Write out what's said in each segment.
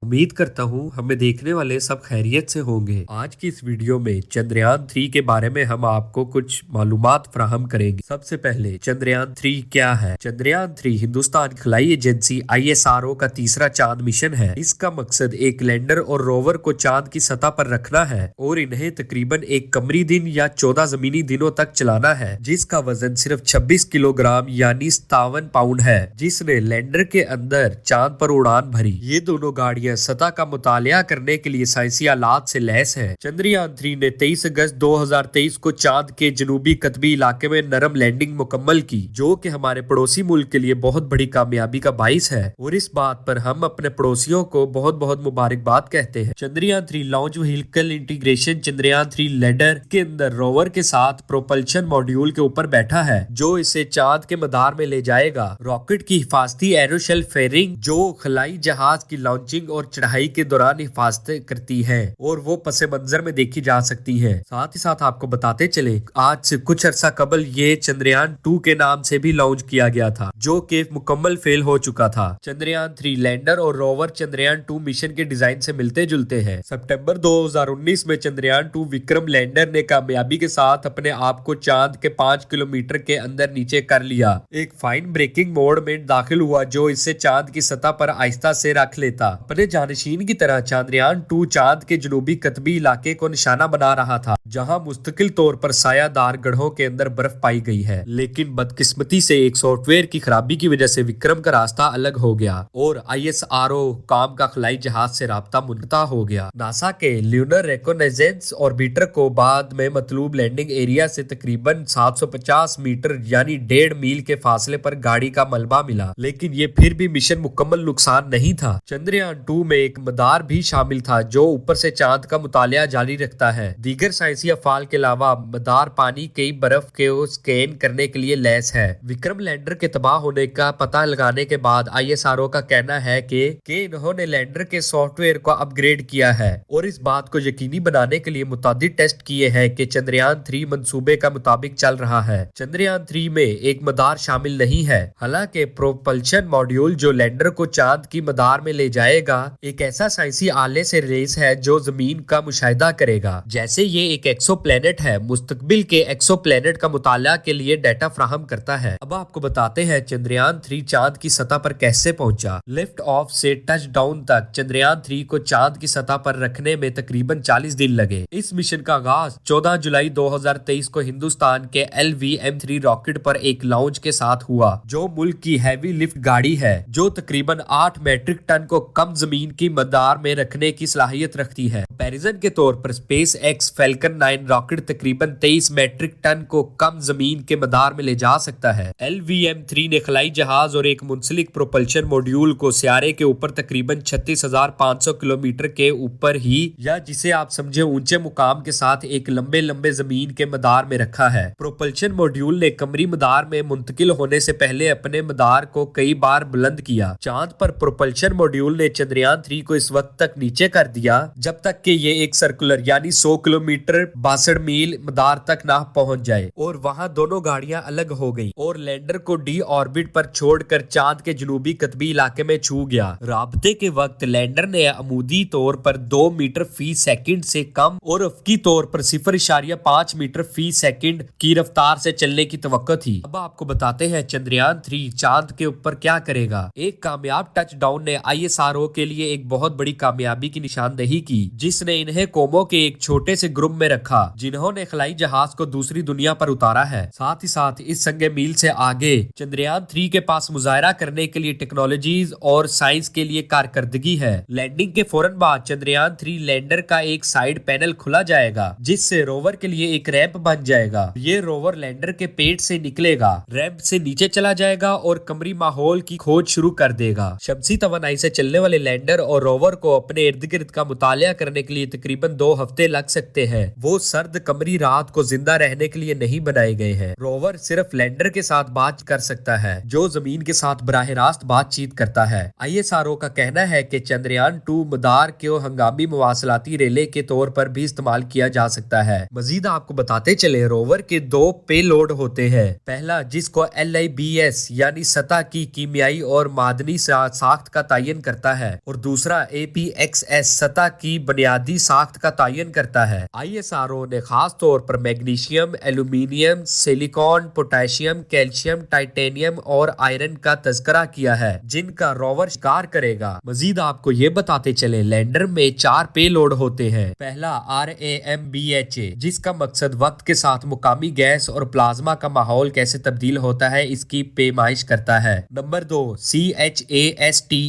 उम्मीद करता हूँ हमें देखने वाले सब खैरियत से होंगे। आज की इस वीडियो में चंद्रयान 3 के बारे में हम आपको कुछ मालूमात फराहम करेंगे। सबसे पहले चंद्रयान 3 क्या है? चंद्रयान 3 हिंदुस्तान खलाई एजेंसी ISRO का तीसरा चांद मिशन है। इसका मकसद एक लैंडर और रोवर को चांद की सतह पर रखना है और इन्हें तकरीबन एक कमरी दिन या 14 जमीनी दिनों तक चलाना है, जिसका वजन सिर्फ 26 किलोग्राम यानी 57 पाउंड है, जिसने लैंडर के अंदर चांद पर उड़ान भरी। ये दोनों गाड़ियां सतह का मुतालिया करने के लिए साइंसी आलात से लैस है। चंद्रयान 3 ने 23 अगस्त 2023 को चांद के जनूबी कतबी इलाके में नरम लैंडिंग मुकम्मल की, जो कि हमारे पड़ोसी मुल्क के लिए बहुत बड़ी कामयाबी का बाइस है और इस बात पर हम अपने पड़ोसियों को बहुत बहुत मुबारकबाद कहते हैं। Chandrayaan 3 launch vehicle integration Chandrayaan 3 lander के अंदर रोवर के साथ प्रोपल्शन मॉड्यूल के ऊपर बैठा है, जो इसे चांद के मदार में ले जाएगा। रॉकेट की हिफाजती एरोशेल फेयरिंग जो खलाई जहाज की लॉन्चिंग और चढ़ाई के दौरान हिफाजत करती है और वो पसे मंजर में देखी जा सकती है। साथ ही साथ आपको बताते चले, आज से कुछ अरसा कबल ये चंद्रयान 2 के नाम से भी लॉन्च किया गया था, जो कि मुकम्मल फेल हो चुका था। चंद्रयान 3 लैंडर और रोवर चंद्रयान 2 मिशन के डिजाइन से मिलते जुलते हैं। सितंबर 2019 में चंद्रयान 2 विक्रम लैंडर ने कामयाबी के साथ अपने आप को चांद के 5 किलोमीटर के अंदर नीचे कर लिया। एक फाइन ब्रेकिंग मोड में दाखिल हुआ, जो इससे चांद की सतह पर आहिस्ता से रख लेता। अपने जानशीन की तरह चंद्रयान 2 चांद के जनूबी कतबी इलाके को निशाना बना रहा था, जहां मुस्तकिल तौर पर सायादार गढ़ों के अंदर बर्फ पाई गई है। लेकिन बदकिस्मती से एक सॉफ्टवेयर की खराबी की वजह से विक्रम का रास्ता अलग हो गया और ISRO काम का खलाई जहाज से राब्ता मुनक़ता हो गया। नासा के ल्यूनर रिकॉग्नाइजेंस ऑर्बिटर को बाद में मतलूब लैंडिंग एरिया से तकरीबन 750 मीटर यानी 1.5 मील के फासले पर गाड़ी का मलबा मिला, लेकिन ये फिर भी मिशन मुकम्मल नुकसान नहीं था। चंद्रयान 2 में एक मदार भी शामिल था, जो ऊपर से चांद का मुतालिया जारी रखता है। दीगर साइंसी अफाल के अलावा मदार पानी की बर्फ के स्कैन करने के लिए लैस है। विक्रम लैंडर के तबाह होने का पता लगाने के बाद ISRO का कहना है कि इन्होंने लैंडर के सॉफ्टवेयर को अपग्रेड किया है और इस बात को यकीनी बनाने के लिए मुतादिद टेस्ट किए हैं कि चंद्रयान 3 मंसूबे का मुताबिक चल रहा है। चंद्रयान 3 में एक मदार शामिल नहीं है, हालांकि प्रोपल्शन मॉड्यूल जो लैंडर को चांद की मदार में ले जाएगा एक ऐसा साइंसी आले से रेस है जो जमीन का मुशाहिदा करेगा, जैसे ये एक एक्सोप्लैनेट है। मुस्तकबिल के एक्सोप्लैनेट का मुताला के लिए डाटा फ्राहम करता है। अब आपको बताते हैं चंद्रयान 3 चांद की सतह पर कैसे पहुंचा। लिफ्ट ऑफ से टच डाउन तक चंद्रयान 3 को चांद की सतह पर रखने में तकरीबन 40 दिन लगे। इस मिशन का आगाज 14 जुलाई 2023 को हिंदुस्तान के LVM-3 रॉकेट पर एक लॉन्च के साथ हुआ, जो मुल्क की हैवी लिफ्ट गाड़ी है, जो तकरीबन 8 मेट्रिक टन को कम जमीन की मदार में रखने की सलाहियत रखती है। कंपैरिजन के तौर पर स्पेस एक्स फैल्कन 9 रॉकेट तकरीबन 23 मेट्रिक टन को कम जमीन के मदार में ले जा सकता है। LVM-3 ने खलाई जहाज और एक मुंसलिक प्रोपल्शन मॉड्यूल को सियारे के ऊपर तकरीबन 36,500 किलोमीटर के ऊपर ही, या जिसे आप समझे ऊंचे मुकाम के साथ एक लंबे लंबे जमीन के मदार में रखा है। प्रोपल्शन मॉड्यूल ने कमरी मदार में मुंतकिल होने से पहले अपने मदार को कई बार बुलंद किया। चांद पर प्रोपल्शन मॉड्यूल ने चंद्रयान 3 को इस वक्त तक नीचे कर दिया जब तक कि ये एक सर्कुलर यानी 100 किलोमीटर 62 मील मदार तक ना पहुंच जाए और वहां दोनों गाड़ियां अलग हो गईं और लैंडर को डी ऑर्बिट पर छोड़कर चांद के जनूबी कतबी इलाके में छू गया। राब्ते के वक्त लैंडर ने अमूदी तौर पर 2 मीटर फी सेकंड से कम और अफकी तौर पर 0.5 मीटर फी सेकंड की रफ्तार से चलने की तवक्को थी। अब आपको बताते हैं चंद्रयान 3 चांद के ऊपर क्या करेगा। एक कामयाब टच डाउन ने ISRO के लिए एक बहुत बड़ी कामयाबी की निशानदेही की, जिसने इन्हें कोमो के एक छोटे से ग्रुप में रखा, जिन्होंने खलाई जहाज को दूसरी दुनिया पर उतारा है। साथ ही साथ इस संगे मील से आगे चंद्रयान 3 के पास मुजाहरा करने के लिए टेक्नोलॉजीज और साइंस के लिए कारकर्दगी है। लैंडिंग के फौरन बाद चंद्रयान 3 लैंडर का एक साइड पैनल खुला जाएगा, जिससे रोवर के लिए एक रैंप बन जाएगा। ये रोवर लैंडर के पेट से निकलेगा, रैंप से नीचे चला जाएगा और कमरी माहौल की खोज शुरू कर देगा। शमसी तवानाई से चलने वाले लैंडर और रोवर को अपने इर्द गिर्द का मुतालिया करने के लिए तकरीबन 2 हफ्ते लग सकते हैं, वो सर्द कमरी रात को जिंदा रहने के लिए नहीं बनाए गए हैं। रोवर सिर्फ लैंडर के साथ बात कर सकता है जो जमीन के साथ बराह रास्त बातचीत करता है। ISRO का कहना है कि चंद्रयान 2 मदार को हंगामी मवासलाती रेले के तौर पर भी इस्तेमाल किया जा सकता है। मजीद आपको बताते चले, रोवर के 2 पेलोड होते हैं। पहला जिसको LIBS यानी सतह की कीमियाई और मादनी साख्त का तयन करता है और दूसरा APXS सतह की बुनियादी साख्त का तयन करता है। ISRO ने खास तौर पर magnesium, aluminium, silicon, potassium, calcium, titanium और आयरन का तज़किरा किया है जिनका रोवर शिकार करेगा। मजीद आपको ये बताते चले, लैंडर में 4 पेलोड होते हैं। पहला RAMBHA जिसका मकसद वक्त के साथ मुकामी गैस और प्लाज्मा का माहौल कैसे तब्दील होता है इसकी पेमाइश करता है। नंबर 2 CHASTE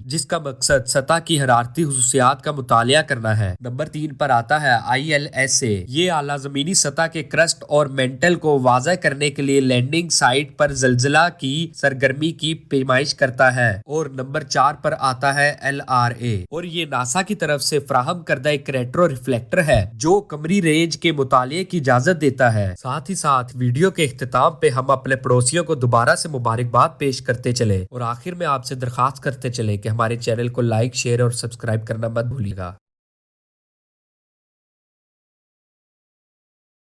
जिसका मकसद सतह की हरारती हुसूसियात का मुतालिया करना है। नंबर 3 पर आता है ILSA, ये आला जमीनी सतह के क्रस्ट और मेंटल को वाज़ह करने के लिए लैंडिंग साइट पर जल्जला की सरगर्मी की पेमाइश करता है। और नंबर 4 पर आता है LRA और ये नासा की तरफ से फराहम करदा एक रेट्रो रिफ्लेक्टर है जो कमरी रेंज के मुतालिए की इजाजत देता है। साथ ही साथ वीडियो के इख्तिताम पे हम अपने पड़ोसियों को दोबारा से मुबारकबाद पेश करते चले और आखिर में आपसे दरखास्त करते चले कि हमारे चैनल को लाइक, शेयर और सब्सक्राइब करना मत भूलिएगा।